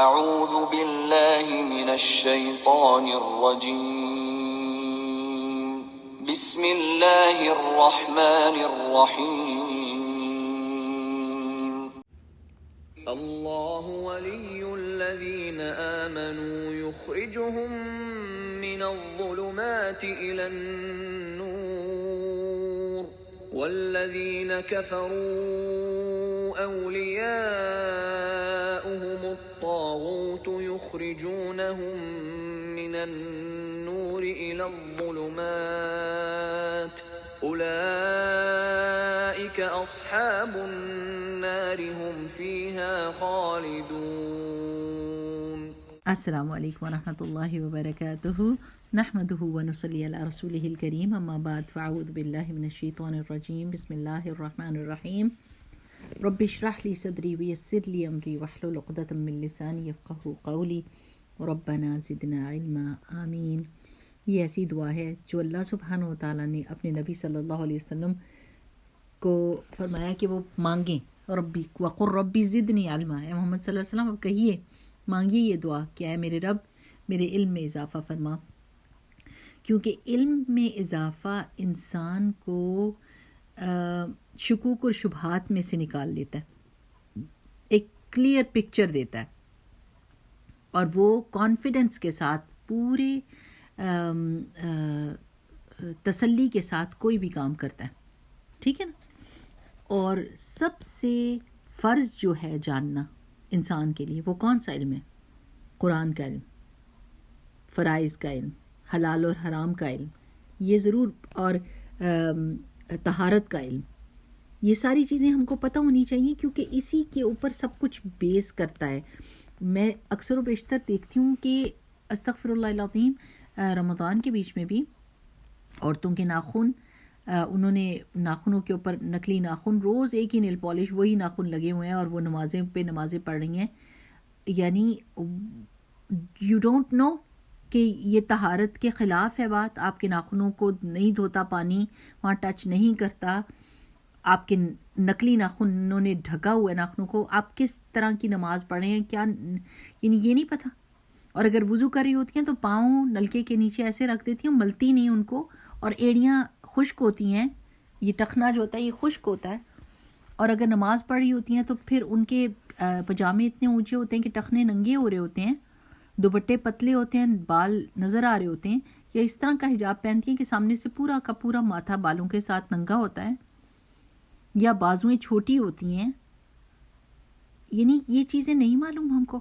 اعوذ باللہ من الشیطان الرجیم بسم اللہ الرحمن الرحیم اللہ ولی الذین آمنوا یخرجهم من الظلمات الى النور والذین کفروا اولیاؤهم الطاغوت یخرجونهم من النور الى الظلمات اولئک اصحاب النار هم فیها خالدون۔ السلام علیکم ورحمۃ اللہ وبرکاتہ، نحمدہ ونصلی علی رسولہ الکریم، اما بعد فاعوذ باللہ من الشیطان الرجیم، بسم اللہ الرحمن الرحیم۔ رب اشرح لی صدری ویسر لی امری واحلل عقدۃ من لسانی یفقہوا قولی ربنا زدنا علما آمین۔ یہ ایسی دعا ہے جو اللہ سبحانہ و تعالیٰ نے اپنے نبی صلی اللہ علیہ وسلم کو فرمایا کہ وہ مانگیں، ربی وقر ربی زدنی علما، اے محمد صلی اللہ علیہ وسلم اب کہیے، مانگیے یہ دعا کہ اے میرے رب میرے علم میں اضافہ فرما، کیونکہ علم میں اضافہ انسان کو شکوک اور شبہات میں سے نکال لیتا ہے، ایک کلیئر پکچر دیتا ہے، اور وہ کانفیڈنس کے ساتھ پورے تسلی کے ساتھ کوئی بھی کام کرتا ہے، ٹھیک ہے نا۔ اور سب سے فرض جو ہے جاننا انسان کے لیے وہ کون سا علم ہے؟ قرآن کا علم، فرائض کا علم، حلال اور حرام کا علم، یہ ضرور، اور طہارت کا علم، یہ ساری چیزیں ہم کو پتہ ہونی چاہیے، کیونکہ اسی کے اوپر سب کچھ بیس کرتا ہے۔ میں اکثر و بیشتر دیکھتی ہوں کہ استغفر اللہ العظیم رمضان کے بیچ میں بھی عورتوں کے ناخن، انہوں نے ناخنوں کے اوپر نقلی ناخن، روز ایک ہی نیل پالش، وہی ناخن لگے ہوئے ہیں، اور وہ نمازیں پڑھ رہی ہیں، یعنی یو ڈونٹ نو کہ یہ طہارت کے خلاف ہے بات۔ آپ کے ناخنوں کو نہیں دھوتا پانی، وہاں ٹچ نہیں کرتا، آپ کے نقلی ناخنوں نے ڈھکا ہوا ہے ناخنوں کو، آپ کس طرح کی نماز پڑھ رہے ہیں، کیا یعنی یہ نہیں پتہ۔ اور اگر وضو کر رہی ہوتی ہیں تو پاؤں نلکے کے نیچے ایسے رکھ دیتی ہیں، ملتی نہیں ان کو، اور ایڑیاں خشک ہوتی ہیں، یہ ٹخنا جو ہوتا ہے یہ خشک ہوتا ہے، اور اگر نماز پڑھ رہی ہوتی ہیں تو پھر ان کے پجامے اتنے اونچے ہوتے ہیں کہ ٹخنے ننگے ہو رہے ہوتے ہیں، دوپٹے پتلے ہوتے ہیں، بال نظر آ رہے ہوتے ہیں، یا اس طرح کا حجاب پہنتی ہیں کہ سامنے سے پورا کا پورا ماتھا بالوں کے ساتھ ننگا ہوتا ہے، یا بازویں چھوٹی ہوتی ہیں، یعنی یہ چیزیں نہیں معلوم ہم کو،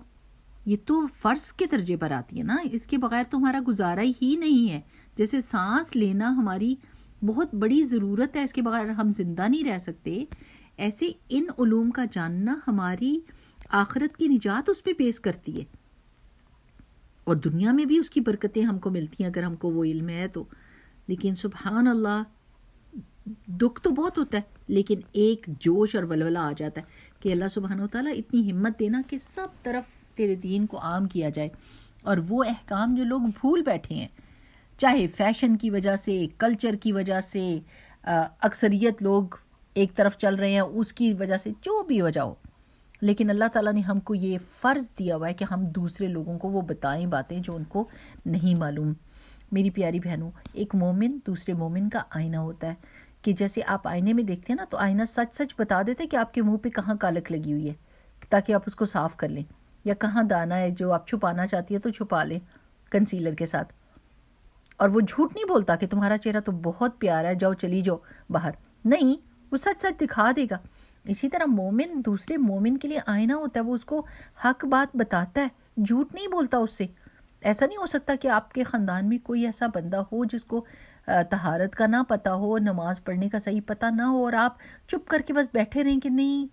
یہ تو فرض کے درجے پر آتی ہے نا، اس کے بغیر تو ہمارا گزارا ہی نہیں ہے۔ جیسے سانس لینا ہماری بہت بڑی ضرورت ہے، اس کے بغیر ہم زندہ نہیں رہ سکتے، ایسے ان علوم کا جاننا ہماری آخرت کی نجات اس پہ پیش کرتی ہے، اور دنیا میں بھی اس کی برکتیں ہم کو ملتی ہیں اگر ہم کو وہ علم ہے تو۔ لیکن سبحان اللہ، دکھ تو بہت ہوتا ہے، لیکن ایک جوش اور ولولہ آ جاتا ہے کہ اللہ سبحانہ وتعالیٰ اتنی ہمت دینا کہ سب طرف تیرے دین کو عام کیا جائے، اور وہ احکام جو لوگ بھول بیٹھے ہیں، چاہے فیشن کی وجہ سے، کلچر کی وجہ سے، اکثریت لوگ ایک طرف چل رہے ہیں اس کی وجہ سے، جو بھی وجہ ہو، لیکن اللہ تعالیٰ نے ہم کو یہ فرض دیا ہوا ہے کہ ہم دوسرے لوگوں کو وہ بتائیں باتیں جو ان کو نہیں معلوم۔ میری پیاری بہنوں، ایک مومن دوسرے مومن کا آئینہ ہوتا ہے، کہ جیسے آپ آئینے میں دیکھتے ہیں نا تو آئینہ سچ سچ بتا دیتے کہ آپ کے منہ پہ کہاں کالک لگی ہوئی ہے، تاکہ آپ اس کو صاف کر لیں، یا کہاں دانا ہے جو آپ چھپانا چاہتی ہے تو چھپا لیں کنسیلر کے ساتھ۔ اور وہ جھوٹ نہیں بولتا کہ تمہارا چہرہ تو بہت پیارا ہے، جاؤ چلی جاؤ باہر، نہیں، وہ سچ سچ دکھا دے گا۔ اسی طرح مومن دوسرے مومن کے لیے آئینہ ہوتا ہے، وہ اس کو حق بات بتاتا ہے، جھوٹ نہیں بولتا اس سے۔ ایسا نہیں ہو سکتا کہ آپ کے خاندان میں کوئی ایسا بندہ ہو جس کو طہارت کا نہ پتہ ہو، نماز پڑھنے کا صحیح پتہ نہ ہو، اور آپ چپ کر کے بس بیٹھے رہیں کہ نہیں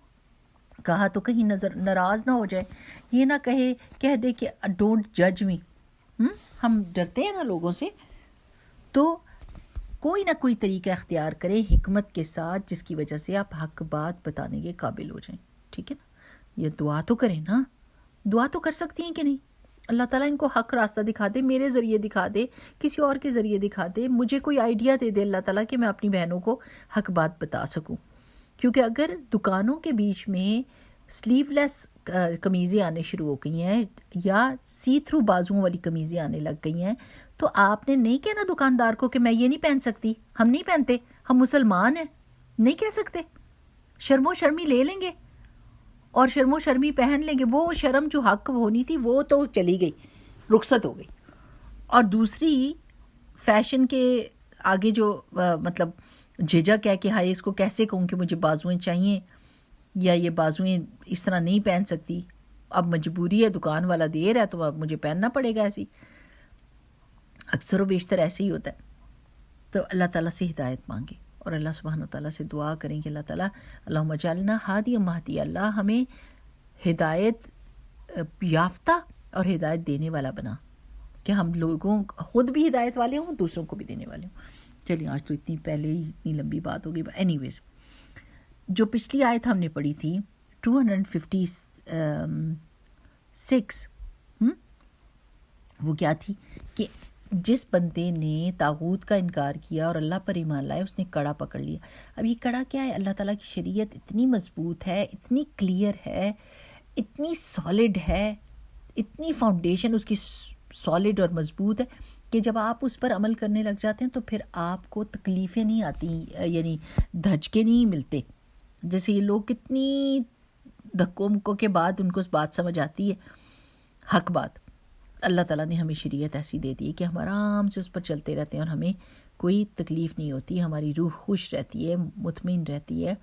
کہا تو کہیں ناراض نہ ہو جائے، یہ نہ کہہ دے کہ ڈونٹ جج می۔ ہم ڈرتے ہیں نا لوگوں سے، تو کوئی نہ کوئی طریقہ اختیار کریں حکمت کے ساتھ، جس کی وجہ سے آپ حق بات بتانے کے قابل ہو جائیں، ٹھیک ہے نا۔ یہ دعا تو کریں نا، دعا تو کر سکتی ہیں کہ نہیں؟ اللہ تعالیٰ ان کو حق راستہ دکھا دے، میرے ذریعے دکھا دے، کسی اور کے ذریعے دکھا دے، مجھے کوئی آئیڈیا دے دے اللہ تعالیٰ کہ میں اپنی بہنوں کو حق بات بتا سکوں۔ کیونکہ اگر دکانوں کے بیچ میں سلیو لیس قمیضیں آنے شروع ہو گئی ہیں یا سی تھرو بازوؤں والی قمیضیں آنے لگ گئی ہیں، تو آپ نے نہیں کہنا دکاندار کو کہ میں یہ نہیں پہن سکتی، ہم نہیں پہنتے، ہم مسلمان ہیں، نہیں کہہ سکتے، شرم و شرمی لے لیں گے اور شرم و شرمی پہن لیں گے. وہ شرم جو حق ہونی تھی وہ تو چلی گئی، رخصت ہو گئی. اور دوسری فیشن کے آگے جو مطلب جھجک ہے کہ ہائے اس کو کیسے کہوں کہ مجھے بازوئیں چاہیے یا یہ بازوئیں اس طرح نہیں پہن سکتی، اب مجبوری ہے، دکان والا دے رہا ہے تو اب مجھے پہننا پڑے گا. ایسی اکثر و بیشتر ایسے ہی ہوتا ہے. تو اللہ تعالیٰ سے ہدایت مانگے اور اللہ سبحانہ وتعالیٰ سے دعا کریں کہ اللہ تعالیٰ اللہم اجعلنا ہادی مہدی، اللہ ہمیں ہدایت یافتہ اور ہدایت دینے والا بنا، کہ ہم لوگوں خود بھی ہدایت والے ہوں، دوسروں کو بھی دینے والے ہوں. چلیے آج تو اتنی پہلے ہی اتنی لمبی بات ہو گئی. اینی ویز، جو پچھلی آیت ہم نے پڑھی تھی 256 وہ کیا تھی کہ جس بندے نے طاغوت کا انکار کیا اور اللہ پر ایمان لائے اس نے کڑا پکڑ لیا. اب یہ کڑا کیا ہے؟ اللہ تعالیٰ کی شریعت اتنی مضبوط ہے، اتنی کلیئر ہے، اتنی سالڈ ہے، اتنی فاؤنڈیشن اس کی سالڈ اور مضبوط ہے کہ جب آپ اس پر عمل کرنے لگ جاتے ہیں تو پھر آپ کو تکلیفیں نہیں آتی، یعنی دھچکے نہیں ملتے. جیسے یہ لوگ کتنی دھکوں مکوں کے بعد ان کو اس بات سمجھ آتی ہے، حق بات. اللہ تعالیٰ نے ہمیں شریعت ایسی دے دی کہ ہم آرام سے اس پر چلتے رہتے ہیں اور ہمیں کوئی تکلیف نہیں ہوتی، ہماری روح خوش رہتی ہے، مطمئن رہتی ہے.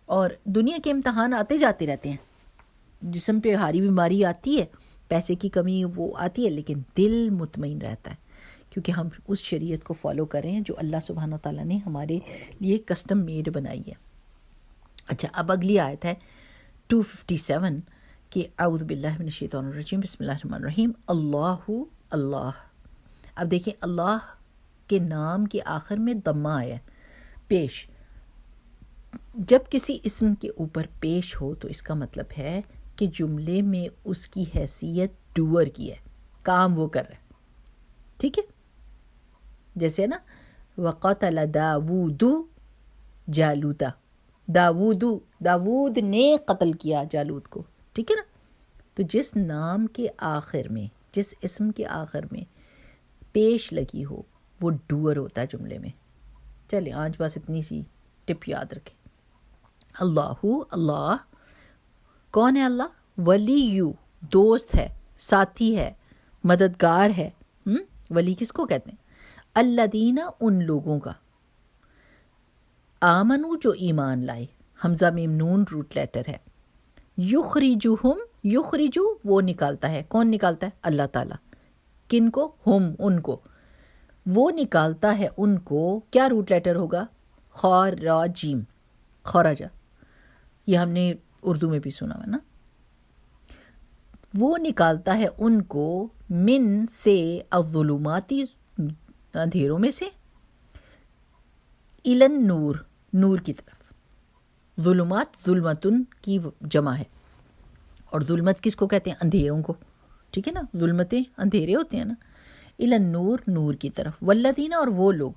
اور دنیا کے امتحان آتے جاتے رہتے ہیں، جسم پہ بھاری بیماری آتی ہے، پیسے کی کمی وہ آتی ہے، لیکن دل مطمئن رہتا ہے کیونکہ ہم اس شریعت کو فالو کر رہے ہیں جو اللہ سبحانہ وتعالیٰ نے ہمارے لیے کسٹم میڈ بنائی ہے. اچھا، اب اگلی آیت ہے 257 کہ اعوذ باللہ من الشیطان الرجیم بسم اللہ الرحمن الرحیم. اللہ اللہ. اب دیکھیں اللہ کے نام کے آخر میں ضمہ آیا ہے، پیش. جب کسی اسم کے اوپر پیش ہو تو اس کا مطلب ہے کہ جملے میں اس کی حیثیت ڈوور کی ہے، کام وہ کر رہا ہے. ٹھیک ہے، جیسے نا وقتل داود جالوتا، داود نے قتل کیا جالوت کو. ٹھیک ہے نا. تو جس نام کے آخر میں، جس اسم کے آخر میں پیش لگی ہو وہ ڈوور ہوتا ہے جملے میں. چلیں آج بس اتنی سی ٹپ یاد رکھیں. اللہ اللہ کون ہے؟ اللہ ولیو، دوست ہے، ساتھی ہے، مددگار ہے. ولی کس کو کہتے ہیں؟ الذین، ان لوگوں کا، آمنو جو ایمان لائے، حمزہ میم نون روٹ لیٹر ہے. یخرجہم، یخرجو وہ نکالتا ہے، کون نکالتا ہے؟ اللہ تعالیٰ. کن کو؟ ہم، ان کو. وہ نکالتا ہے ان کو، کیا روٹ لیٹر ہوگا؟ خراجیم، خراجہ. یہ ہم نے اردو میں بھی سنا ہے نا. وہ نکالتا ہے ان کو من سے، الظلماتی اندھیروں میں سے، الن نور، نور کی طرف. ظلمات ظلمتن کی جمع ہے، اور ظلمت کس کو کہتے ہیں؟ اندھیروں کو. ٹھیک ہے نا، ظلمتیں اندھیرے ہوتے ہیں نا. الن نور، نور کی طرف. والذین، اور وہ لوگ،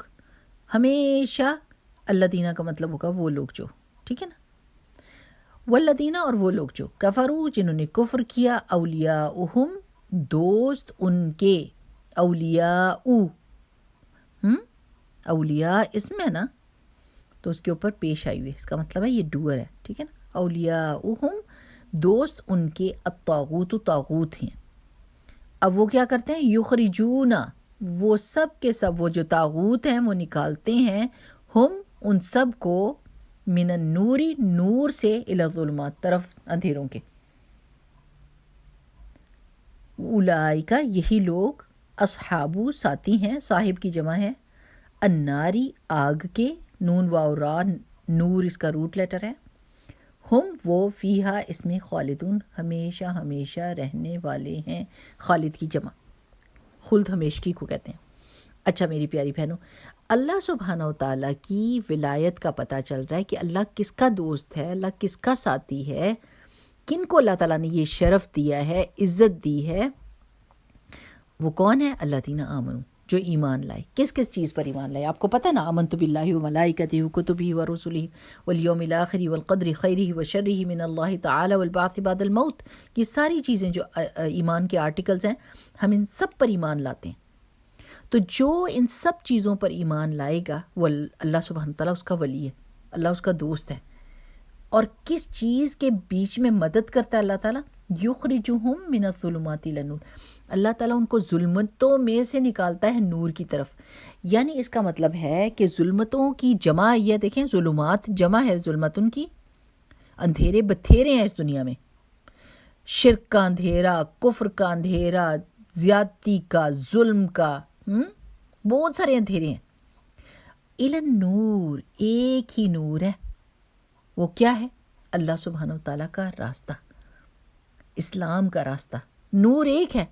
ہمیشہ الذین کا مطلب ہوگا وہ لوگ جو. ٹھیک ہے نا. والذین، اور وہ لوگ جو کفروا، جنہوں نے کفر کیا، اولیاؤہم، دوست ان کے. اولیاء، اولیاء اسم ہے نا تو اس کے اوپر پیش آئی ہوئی، اس کا مطلب ہے یہ ڈوور ہے. ٹھیک ہے نا. اولیاؤہم، دوست ان کے، الطاغوت، طاغوت ہیں. اب وہ کیا کرتے ہیں؟ یخرجون، وہ سب کے سب، وہ جو طاغوت ہیں وہ نکالتے ہیں، ہم ان سب کو، من النوری، نور سے، الی الظلمات، طرف اندھیروں کے. اولئک، یہی لوگ، اصحابو، ساتھی ہیں، صاحب کی جمع ہے، الناری، آگ کے، نون واو را، نور اس کا روٹ لیٹر ہے. ہم وہ، فیہا، اس میں، خالدون، ہمیشہ ہمیشہ رہنے والے ہیں. خالد کی جمع خلد ہمیشگی کو کہتے ہیں. اچھا میری پیاری بہنوں، اللہ سبحانہ و تعالیٰ کی ولایت کا پتہ چل رہا ہے کہ اللہ کس کا دوست ہے، اللہ کس کا ساتھی ہے، کن کو اللہ تعالیٰ نے یہ شرف دیا ہے، عزت دی ہے. وہ کون ہے؟ الذین آمنوا، جو ایمان لائے. کس کس چیز پر ایمان لائے؟ آپ کو پتہ نا، آمنت باللہ و ملائکتہ و کتبہ و رسلہ والیوم الآخر والقدر خیرہ و شرہ من اللہ تعالی والبعث بعد الموت. یہ ساری چیزیں جو ایمان کے آرٹیکلز ہیں، ہم ان سب پر ایمان لاتے ہیں. تو جو ان سب چیزوں پر ایمان لائے گا وہ اللہ سبحانہ تعالیٰ اس کا ولی ہے، اللہ اس کا دوست ہے. اور کس چیز کے بیچ میں مدد کرتا ہے اللہ تعالیٰ؟ یخرجہم من الظلمات الی النور. اللہ تعالیٰ ان کو ظلمتوں میں سے نکالتا ہے نور کی طرف. یعنی اس کا مطلب ہے کہ ظلمتوں کی جمع، یہ دیکھیں ظلمات جمع ہے ظلمتن کی، اندھیرے بتھیرے ہیں اس دنیا میں، شرک کا اندھیرا، کفر کا اندھیرا، زیادتی کا، ظلم کا، بہت سارے اندھیرے ہیں. الی النور، ایک ہی نور ہے. وہ کیا ہے؟ اللہ سبحانہ وتعالیٰ کا راستہ، اسلام کا راستہ. نور ایک ہے،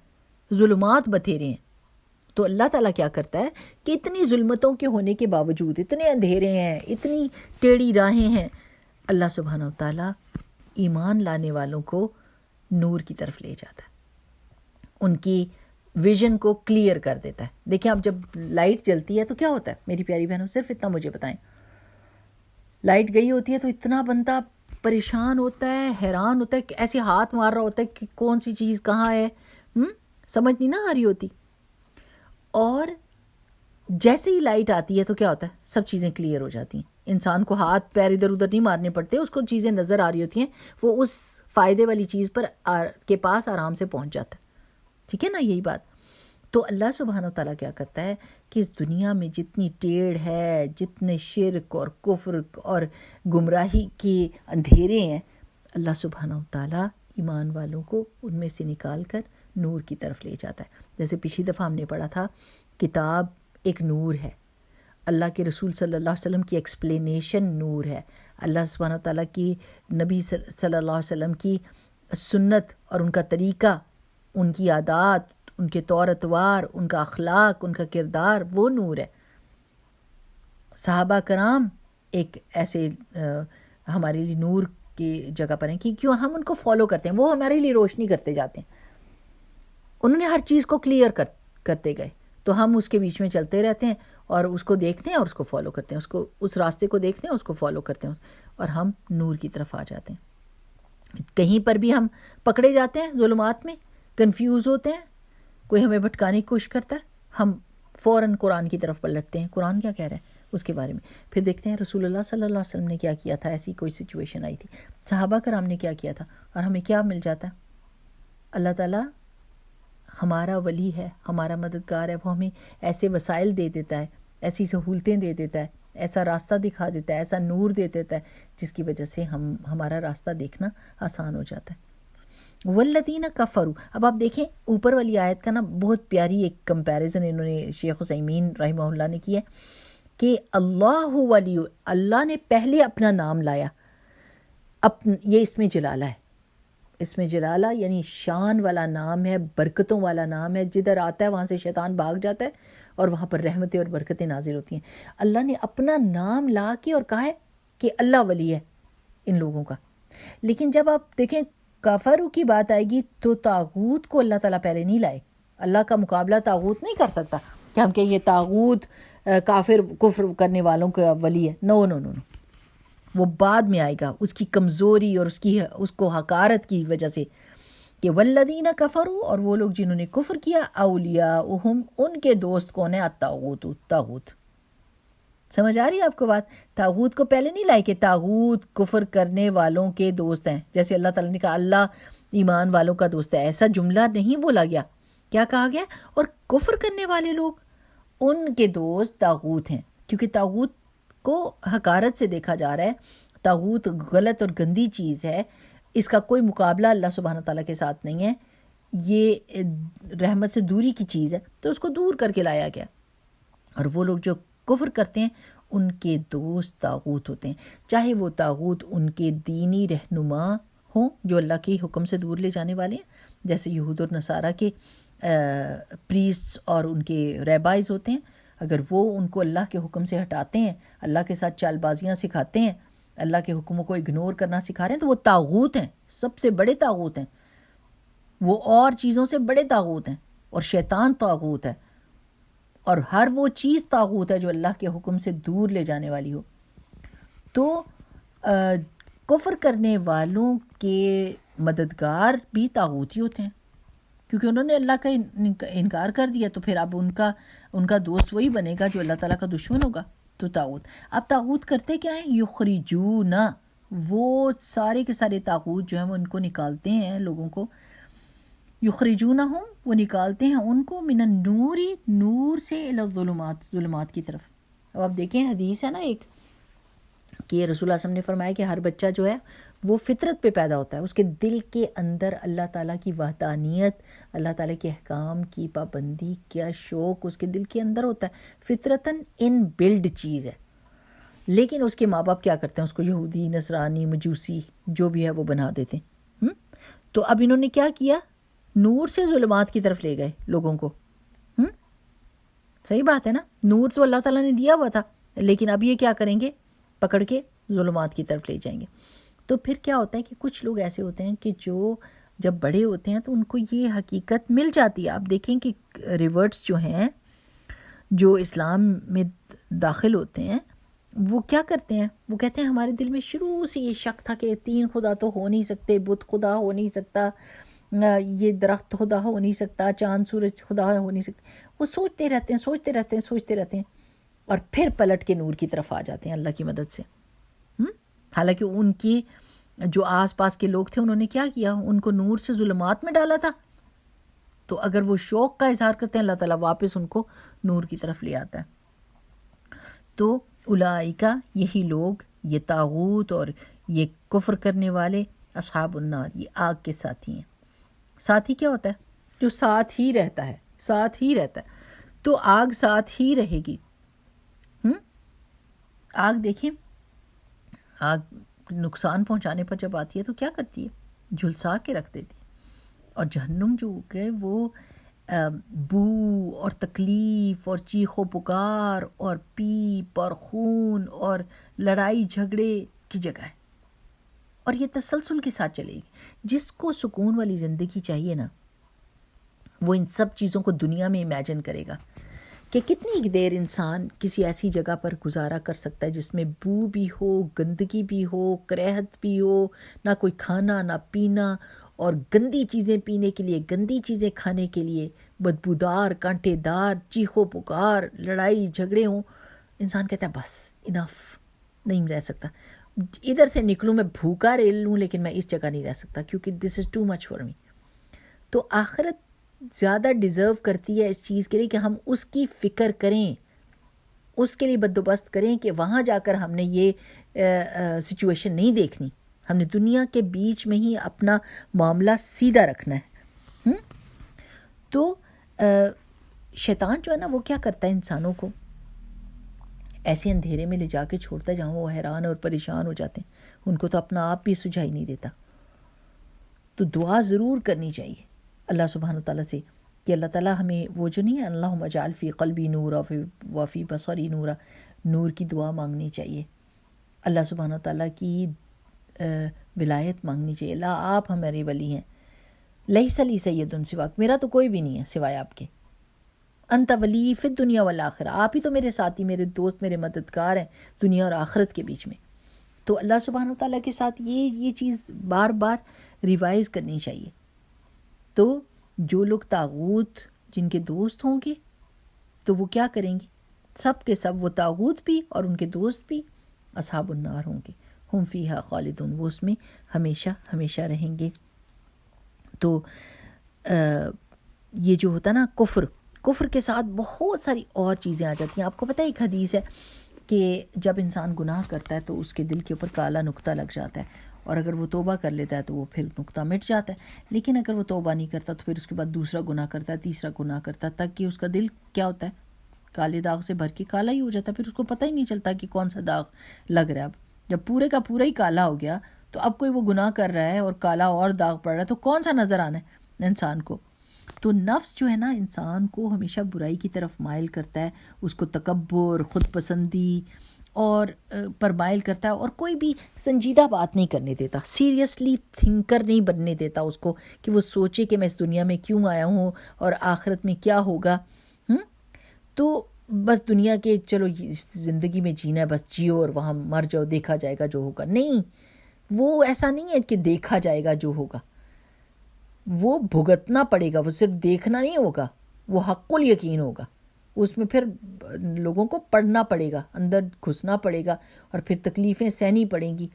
ظلمات بتھیرے ہیں. تو اللہ تعالیٰ کیا کرتا ہے کہ اتنی ظلمتوں کے ہونے کے باوجود، اتنے اندھیرے ہیں، اتنی ٹیڑھی راہیں ہیں، اللہ سبحانہ وتعالیٰ ایمان لانے والوں کو نور کی طرف لے جاتا ہے، ان کی ویژن کو کلیئر کر دیتا ہے. دیکھیں اب جب لائٹ جلتی ہے تو کیا ہوتا ہے میری پیاری بہنوں؟ صرف اتنا مجھے بتائیں. لائٹ گئی ہوتی ہے تو اتنا بندہ پریشان ہوتا ہے، حیران ہوتا ہے، کہ ایسے ہاتھ مار رہا ہوتا ہے کہ کون سی چیز کہاں ہے، سمجھ نہیں نہ آ رہی ہوتی. اور جیسے ہی لائٹ آتی ہے تو کیا ہوتا ہے؟ سب چیزیں کلیئر ہو جاتی ہیں. انسان کو ہاتھ پیر ادھر ادھر نہیں مارنے پڑتے، اس کو چیزیں نظر آ رہی ہوتی ہیں، وہ اس فائدے والی چیز پر کے پاس آرام سے پہنچ جاتا ہے. ٹھیک ہے نا یہی بات؟ تو اللہ سبحانہ وتعالیٰ کیا کرتا ہے کہ اس دنیا میں جتنی ٹیڑھ ہے، جتنے شرک اور کفر اور گمراہی کے اندھیرے ہیں، اللہ سبحانہ وتعالیٰ ایمان والوں کو ان میں سے نکال کر نور کی طرف لے جاتا ہے. جیسے پچھلی دفعہ ہم نے پڑھا تھا، کتاب ایک نور ہے، اللہ کے رسول صلی اللہ علیہ وسلم کی ایکسپلینیشن نور ہے، اللہ سبحانہ تعالیٰ کی نبی صلی اللہ علیہ وسلم کی سنت اور ان کا طریقہ، ان کی عادات، ان کے طور اتوار، ان کا اخلاق، ان کا کردار، وہ نور ہے. صحابہ کرام ایک ایسے ہمارے لیے نور کی جگہ پر ہیں کہ کیوں ہم ان کو فالو کرتے ہیں، وہ ہمارے لیے روشنی کرتے جاتے ہیں. انہوں نے ہر چیز کو کلیئر کرتے گئے، تو ہم اس کے بیچ میں چلتے رہتے ہیں اور اس کو دیکھتے ہیں اور اس کو فالو کرتے ہیں، اس راستے کو دیکھتے ہیں، اس کو فالو کرتے ہیں، اور ہم نور کی طرف آ جاتے ہیں. کہیں پر بھی ہم پکڑے جاتے ہیں ظلمات میں، کنفیوز ہوتے ہیں، کوئی ہمیں بھٹکانے کی کوشش کرتا ہے، ہم فوراً قرآن کی طرف پلٹتے ہیں، قرآن کیا کہہ رہا ہے اس کے بارے میں. پھر دیکھتے ہیں رسول اللہ صلی اللہ علیہ وسلم نے کیا کیا تھا، ایسی کوئی سچویشن آئی تھی، صحابہ کرام نے کیا کیا تھا، اور ہمیں کیا مل جاتا ہے؟ اللہ تعالیٰ ہمارا ولی ہے، ہمارا مددگار ہے، وہ ہمیں ایسے وسائل دے دیتا ہے، ایسی سہولتیں دے دیتا ہے، ایسا راستہ دکھا دیتا ہے، ایسا نور دے دیتا ہے، جس کی وجہ سے ہمارا راستہ دیکھنا آسان ہو جاتا ہے. والذین کفروا، اب آپ دیکھیں اوپر والی آیت کا نا بہت پیاری ایک کمپیریزن انہوں نے شیخ عثیمین رحمہ اللہ نے کیا ہے کہ اللہ ولی، اللہ نے پہلے اپنا نام لایا، یہ اس میں جلالہ ہے، اس میں جلالہ یعنی شان والا نام ہے، برکتوں والا نام ہے، جدھر آتا ہے وہاں سے شیطان بھاگ جاتا ہے اور وہاں پر رحمتیں اور برکتیں نازل ہوتی ہیں. اللہ نے اپنا نام لا کے اور کہا ہے کہ اللہ ولی ہے ان لوگوں کا. لیکن جب آپ دیکھیں کافروں کی بات آئے گی تو طاغوت کو اللہ تعالیٰ پہلے نہیں لائے. اللہ کا مقابلہ طاغوت نہیں کر سکتا کہ ہم کہیں یہ طاغوت کافر کفر کرنے والوں کا ولی ہے. نو نو نو نو، وہ بعد میں آئے گا، اس کی کمزوری اور اس کو حقارت کی وجہ سے. کہ والذین کفروا، اور وہ لوگ جنہوں نے کفر کیا، اولیاؤہم، ان کے دوست کون ہے؟ الطاغوت، طاغوت. سمجھ آ رہی ہے آپ کو بات؟ طاغوت کو پہلے نہیں لائے کہ طاغوت کفر کرنے والوں کے دوست ہیں، جیسے اللہ تعالیٰ نے کہا اللہ ایمان والوں کا دوست ہے، ایسا جملہ نہیں بولا گیا. کیا کہا گیا؟ اور کفر کرنے والے لوگ ان کے دوست طاغوت ہیں، کیونکہ طاغوت کو حقارت سے دیکھا جا رہا ہے. طاغوت غلط اور گندی چیز ہے، اس کا کوئی مقابلہ اللہ سبحانہ تعالیٰ کے ساتھ نہیں ہے، یہ رحمت سے دوری کی چیز ہے، تو اس کو دور کر کے لایا گیا. اور وہ لوگ جو کفر کرتے ہیں ان کے دوست طاغوت ہوتے ہیں، چاہے وہ طاغوت ان کے دینی رہنما ہوں جو اللہ کے حکم سے دور لے جانے والے ہیں، جیسے یہود اور نصارہ کے پریسٹس اور ان کے ریبائز ہوتے ہیں. اگر وہ ان کو اللہ کے حکم سے ہٹاتے ہیں، اللہ کے ساتھ چال بازیاں سکھاتے ہیں، اللہ کے حکموں کو اگنور کرنا سکھا رہے ہیں، تو وہ طاغوت ہیں، سب سے بڑے طاغوت ہیں، وہ اور چیزوں سے بڑے طاغوت ہیں، اور شیطان طاغوت ہے. اور ہر وہ چیز طاغوت ہے جو اللہ کے حکم سے دور لے جانے والی ہو. تو کفر کرنے والوں کے مددگار بھی طاغوت ہی ہوتے ہیں، کیونکہ انہوں نے اللہ کا انکار کر دیا، تو پھر اب ان کا دوست وہی بنے گا جو اللہ تعالیٰ کا دشمن ہوگا. تو طاغوت، اب طاغوت کرتے کیا ہیں؟ یخرجون، وہ سارے کے سارے طاغوت جو ہیں وہ ان کو نکالتے ہیں لوگوں کو. یخرجونہم، وہ نکالتے ہیں ان کو، من النور، نور سے، الی الظلمات، ظلمات کی طرف. اب آپ دیکھیں حدیث ہے نا ایک کہ رسول اللہ صلی اللہ علیہ وسلم نے فرمایا کہ ہر بچہ جو ہے وہ فطرت پہ پیدا ہوتا ہے، اس کے دل کے اندر اللہ تعالیٰ کی وحدانیت، اللہ تعالیٰ کے احکام کی پابندی کا شوق اس کے دل کے اندر ہوتا ہے، فطرتاً ان بلڈ چیز ہے. لیکن اس کے ماں باپ کیا کرتے ہیں؟ اس کو یہودی، نصرانی، مجوسی جو بھی ہے وہ بنا دیتے ہیں. تو اب انہوں نے کیا کیا؟ نور سے ظلمات کی طرف لے گئے لوگوں کو. صحیح بات ہے نا، نور تو اللہ تعالیٰ نے دیا ہوا تھا، لیکن اب یہ کیا کریں گے؟ پکڑ کے ظلمات کی طرف لے جائیں گے. تو پھر کیا ہوتا ہے کہ کچھ لوگ ایسے ہوتے ہیں کہ جو جب بڑے ہوتے ہیں تو ان کو یہ حقیقت مل جاتی ہے. آپ دیکھیں کہ ریورٹس جو ہیں جو اسلام میں داخل ہوتے ہیں وہ کیا کرتے ہیں؟ وہ کہتے ہیں ہمارے دل میں شروع سے یہ شک تھا کہ 3 خدا تو ہو نہیں سکتے، بت خدا ہو نہیں سکتا، یہ درخت خدا ہو نہیں سکتا، چاند سورج خدا ہو نہیں سکتے. وہ سوچتے رہتے ہیں اور پھر پلٹ کے نور کی طرف آ جاتے ہیں اللہ کی مدد سے. حالانکہ ان کی جو آس پاس کے لوگ تھے انہوں نے کیا کیا؟ ان کو نور سے ظلمات میں ڈالا تھا. تو اگر وہ شوق کا اظہار کرتے ہیں، اللہ تعالیٰ واپس ان کو نور کی طرف لے آتا ہے. تو اولئکا، یہی لوگ، یہ طاغوت اور یہ کفر کرنے والے، اصحاب النار، یہ آگ کے ساتھی ہیں. ساتھی کیا ہوتا ہے؟ جو ساتھ ہی رہتا ہے. تو آگ ساتھ ہی رہے گی. آگ دیکھیں، آگ نقصان پہنچانے پر جب آتی ہے تو کیا کرتی ہے؟ جھلسا کے رکھ دیتی ہے. اور جہنم جو کہ وہ بو اور تکلیف اور چیخ و پکار اور پیپ اور خون اور لڑائی جھگڑے کی جگہ ہے، اور یہ تسلسل کے ساتھ چلے گی. جس کو سکون والی زندگی چاہیے نا، وہ ان سب چیزوں کو دنیا میں امیجن کرے گا کہ کتنی دیر انسان کسی ایسی جگہ پر گزارا کر سکتا ہے جس میں بو بھی ہو، گندگی بھی ہو، کریہت بھی ہو، نہ کوئی کھانا نہ پینا، اور گندی چیزیں پینے کے لیے، گندی چیزیں کھانے کے لیے، بدبودار، کانٹے دار، چیخ و پکار، لڑائی جھگڑے ہوں. انسان کہتا ہے بس انف، نہیں رہ سکتا. ادھر سے نکلوں، میں بھوکا رہ لوں لیکن میں اس جگہ نہیں رہ سکتا کیونکہ دس از ٹو مچ فار می. تو آخرت زیادہ ڈیزرو کرتی ہے اس چیز کے لیے کہ ہم اس کی فکر کریں، اس کے لیے بندوبست کریں کہ وہاں جا کر ہم نے یہ سچویشن نہیں دیکھنی. ہم نے دنیا کے بیچ میں ہی اپنا معاملہ سیدھا رکھنا ہے. تو شیطان جو ہے نا وہ کیا کرتا ہے؟ انسانوں کو ایسے اندھیرے میں لے جا کے چھوڑتا ہے جہاں وہ حیران اور پریشان ہو جاتے ہیں. ان کو تو اپنا آپ بھی سجھائی نہیں دیتا. تو دعا ضرور کرنی چاہیے اللہ سبحانہ تعالیٰ سے کہ اللہ تعالیٰ ہمیں وہ جو نہیں ہے اللہم اجعل فی قلبی نورا وفی بصری نورا، نور کی دعا مانگنی چاہیے. اللہ سبحانہ تعالیٰ کی ولایت مانگنی چاہیے. اللہ آپ ہمارے ولی ہیں. لیس لی سید سواک، میرا تو کوئی بھی نہیں ہے سوائے آپ کے. انت ولی فی الدنیا والآخرہ، آپ ہی تو میرے ساتھی، میرے دوست، میرے مددگار ہیں دنیا اور آخرت کے بیچ میں. تو اللہ سبحانہ تعالیٰ کے ساتھ یہ چیز بار بار ریوائز کرنی چاہیے. تو جو لوگ طاغوت جن کے دوست ہوں گے تو وہ کیا کریں گے؟ سب کے سب، وہ طاغوت بھی اور ان کے دوست بھی اصحاب النار ہوں گے. ہم فیہا خالدون، وہ اس میں ہمیشہ ہمیشہ رہیں گے. تو یہ جو ہوتا نا کفر کے ساتھ بہت ساری اور چیزیں آ جاتی ہیں. آپ کو پتہ ہے ایک حدیث ہے کہ جب انسان گناہ کرتا ہے تو اس کے دل کے اوپر کالا نقطہ لگ جاتا ہے، اور اگر وہ توبہ کر لیتا ہے تو وہ پھر نقطہ مٹ جاتا ہے. لیکن اگر وہ توبہ نہیں کرتا تو پھر اس کے بعد دوسرا گناہ کرتا ہے، تیسرا گناہ کرتا ہے، تک کہ اس کا دل کیا ہوتا ہے؟ کالے داغ سے بھر کے کالا ہی ہو جاتا ہے. پھر اس کو پتہ ہی نہیں چلتا کہ کون سا داغ لگ رہا ہے. اب جب پورے کا پورا ہی کالا ہو گیا تو اب کوئی وہ گناہ کر رہا ہے اور کالا اور داغ پڑ رہا ہے تو کون سا نظر آنا ہے انسان کو؟ تو نفس جو ہے نا انسان کو ہمیشہ برائی کی طرف مائل کرتا ہے، اس کو تکبر، خود پسندی اور پر مائل کرتا ہے، اور کوئی بھی سنجیدہ بات نہیں کرنے دیتا، سیریسلی تھنکر نہیں بننے دیتا اس کو کہ وہ سوچے کہ میں اس دنیا میں کیوں آیا ہوں اور آخرت میں کیا ہوگا. تو بس دنیا کے چلو اس زندگی میں جینا ہے، بس جیو اور وہاں مر جاؤ، دیکھا جائے گا جو ہوگا. نہیں، وہ ایسا نہیں ہے کہ دیکھا جائے گا جو ہوگا، وہ بھگتنا پڑے گا. وہ صرف دیکھنا نہیں ہوگا، وہ حق الیقین ہوگا. اس میں پھر لوگوں کو پڑھنا پڑے گا، اندر گھسنا پڑے گا، اور پھر تکلیفیں سہنی پڑیں گی.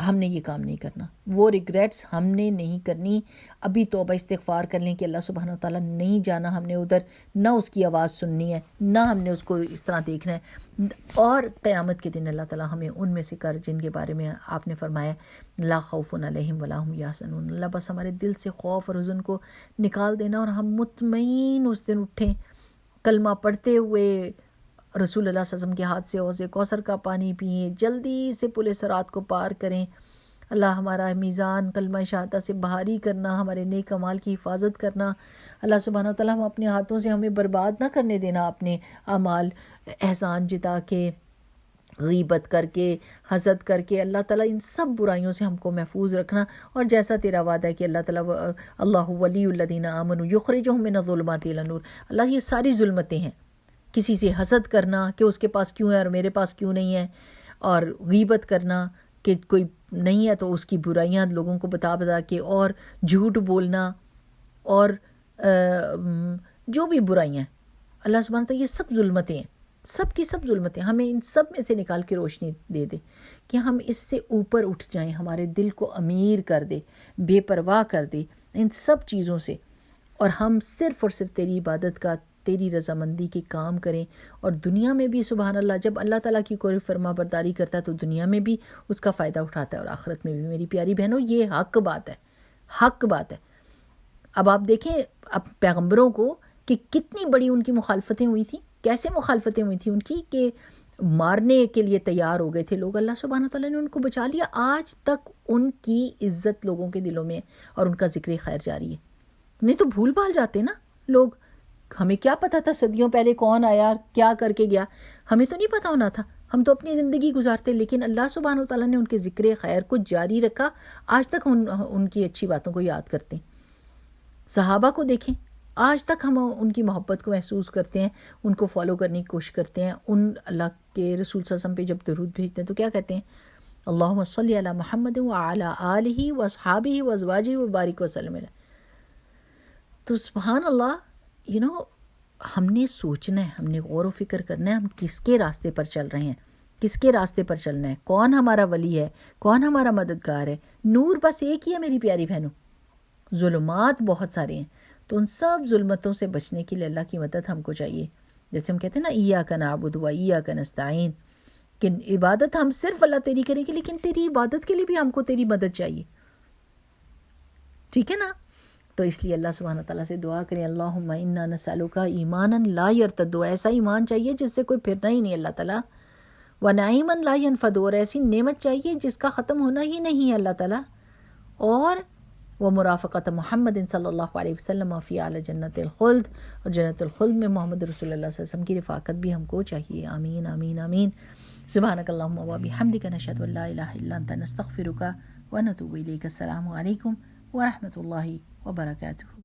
ہم نے یہ کام نہیں کرنا، وہ ریگریٹس ہم نے نہیں کرنی. ابھی توبہ استغفار کر لیں کہ اللہ سبحانہ وتعالیٰ نہیں جانا ہم نے ادھر، نہ اس کی آواز سننی ہے، نہ ہم نے اس کو اس طرح دیکھنا ہے. اور قیامت کے دن اللہ تعالیٰ ہمیں ان میں سے کر جن کے بارے میں آپ نے فرمایا لا خوف علیہم ولا هم یحزنون. اللہ بس ہمارے دل سے خوف اور حزن کو نکال دینا، اور ہم مطمئن اس دن اٹھیں کلمہ پڑھتے ہوئے رسول اللہ صلی اللہ علیہ وسلم کے ہاتھ سے حوض کوثر کا پانی پئیں، جلدی سے پل صراط کو پار کریں. اللہ ہمارا میزان کلمہ شہادہ سے بھاری کرنا، ہمارے نیک اعمال کی حفاظت کرنا. اللہ سبحانہ وتعالیٰ ہم اپنے ہاتھوں سے ہمیں برباد نہ کرنے دینا اپنے اعمال، احسان جتا کے، غیبت کر کے، حسد کر کے. اللہ تعالیٰ ان سب برائیوں سے ہم کو محفوظ رکھنا. اور جیسا تیرا وعدہ ہے کہ اللہ تعالیٰ اللہ ولی الذین آمنوا یخرجہم من الظلمات الی النور. اللہ یہ ساری ظلمتیں ہیں، کسی سے حسد کرنا کہ اس کے پاس کیوں ہے اور میرے پاس کیوں نہیں ہے، اور غیبت کرنا کہ کوئی نہیں ہے تو اس کی برائیاں لوگوں کو بتا کے، اور جھوٹ بولنا، اور جو بھی برائیاں ہیں اللہ سبحانہ تعالیٰ، یہ سب ظلمتیں ہیں، سب کی سب ظلمتیں. ہمیں ان سب میں سے نکال کے روشنی دے دے کہ ہم اس سے اوپر اٹھ جائیں، ہمارے دل کو امیر کر دے، بے پرواہ کر دے ان سب چیزوں سے، اور ہم صرف اور صرف تیری عبادت کا، تیری رضامندی کے کام کریں. اور دنیا میں بھی سبحان اللہ، جب اللہ تعالیٰ کی کوئی فرما برداری کرتا ہے تو دنیا میں بھی اس کا فائدہ اٹھاتا ہے، اور آخرت میں بھی. میری پیاری بہنوں، یہ حق بات ہے، حق بات ہے. اب آپ دیکھیں اب پیغمبروں کو کہ کتنی بڑی ان کی مخالفتیں ہوئی تھیں، کیسے مخالفتیں ہوئی تھیں ان کی، کہ مارنے کے لیے تیار ہو گئے تھے لوگ. اللہ سبحانہ تعالیٰ نے ان کو بچا لیا. آج تک ان کی عزت لوگوں کے دلوں میں ہے، اور ان کا ذکر خیر جاری ہے. نہیں تو بھول بھال جاتے نا لوگ. ہمیں کیا پتہ تھا صدیوں پہلے کون آیا، کیا کر کے گیا، ہمیں تو نہیں پتہ ہونا تھا. ہم تو اپنی زندگی گزارتے، لیکن اللہ سبحانہ وتعالیٰ نے ان کے ذکر خیر کو جاری رکھا. آج تک ان کی اچھی باتوں کو یاد کرتے ہیں. صحابہ کو دیکھیں، آج تک ہم ان کی محبت کو محسوس کرتے ہیں، ان کو فالو کرنے کی کوشش کرتے ہیں. ان اللہ کے رسول صلی اللہ علیہ وسلم پہ جب درود بھیجتے ہیں تو کیا کہتے ہیں؟ اللہم صلی علی محمد وعلی آلہ واصحابہ وازواجہ وبارک وسلم. تو سبحان اللہ، ہم نے سوچنا ہے، ہم نے غور و فکر کرنا ہے، ہم کس کے راستے پر چل رہے ہیں، کس کے راستے پر چلنا ہے، کون ہمارا ولی ہے، کون ہمارا مددگار ہے. نور بس ایک ہی ہے میری پیاری بہنوں، ظلمات بہت سارے ہیں. تو ان سب ظلمتوں سے بچنے کے لیے اللہ کی مدد ہم کو چاہیے. جیسے ہم کہتے ہیں نا ایاک نعبد و ایاک نستعین، کہ عبادت ہم صرف اللہ تیری کریں گے، لیکن تیری عبادت کے لیے بھی ہم کو تیری مدد چاہیے. ٹھیک ہے نا؟ تو اس لیے اللہ سبحانہ تعالیٰ سے دعا کریں، اللہم انا نسألک ایمانا لا یرتد، ایسا ایمان چاہیے جس سے کوئی پھرنا ہی نہیں اللہ تعالیٰ. ونعیما لا ینفد، اور ایسی نعمت چاہیے جس کا ختم ہونا ہی نہیں ہے اللہ تعالیٰ. اور ومرافقت محمد صلی اللہ علیہ وسلم فی اعلی جنت الخلد، اور جنت الخلد میں محمد رسول اللہ صلی اللہ علیہ وسلم کی رفاقت بھی ہم کو چاہیے. آمین آمین آمین. سبحانک اللہم وبحمدک، نشہد ان لا الہ الا انت، نستغفرک ونتوب الیک. السلام علیکم ورحمۃ اللہ وبرکاتہ.